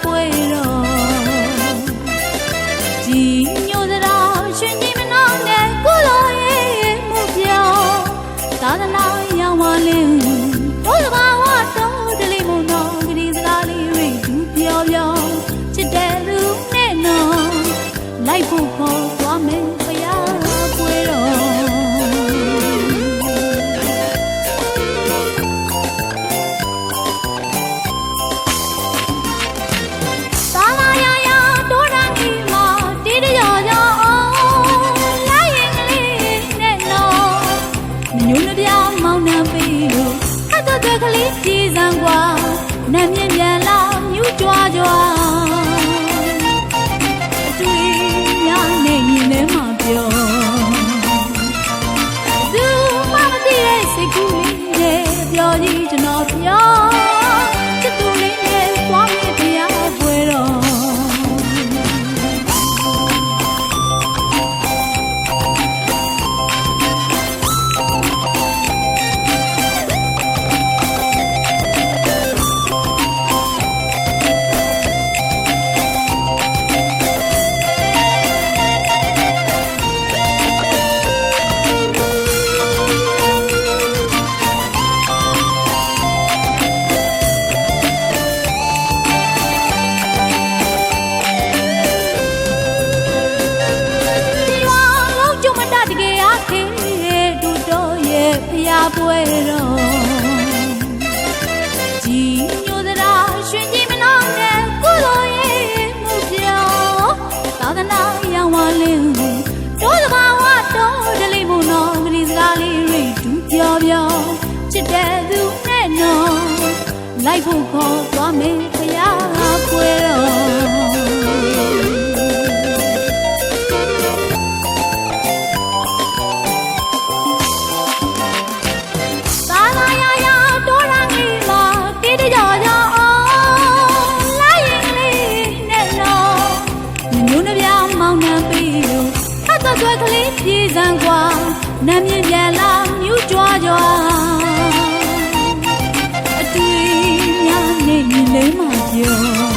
ပွဲတော်ကြီးညိုစရာရွှင်ကြီးမနှောင်းနဲ့ကိုလိုရဲ့မှုပြောသာသနာရောင်ဝါလင်းဘုရားဘာဝတော်တလေးမနောဂရီစကားလေးတွေသူပြောပြောချစ်တဲ့လူနဲ့နော်လိုက်ဖို့ခေါ်သွားမယ်ဖယားပွဲတော်ကလေးကြီးစံကွာနတ်မြင့်ပြန်လာမြူးကြွားကြွားအတွေ့ရနေရင်လည်းမပြောသူမမသိတဲ့စိတ်ကူးလေးနဲ့ပြောကြီးကျွန်တော်ပြောချစ်သူလေးနဲ့သွားမြင့်တရားပွဲတော်ပွဲတော်ကြီးညိုစရာရွှင်ကြီးမနှောင်းနဲ့ကိုလိုရဲ့မှုပြောသာသနာရောင်ဝါလင်းတို့သဘာဝတော်တလေးမနောဂရီစကားလေးတွေသူပြောပြောချစ်တဲ့သူနဲ့နော်လိုက်ဖို့ခေါ်သွားမယ်ဖယားပွဲတော်ဆွဲကလေးပြေးစံကွာနတ်မြင့်ပြန်လာမြူးကြွားကြွားအတွေ့များနေရင်လည်းမပြော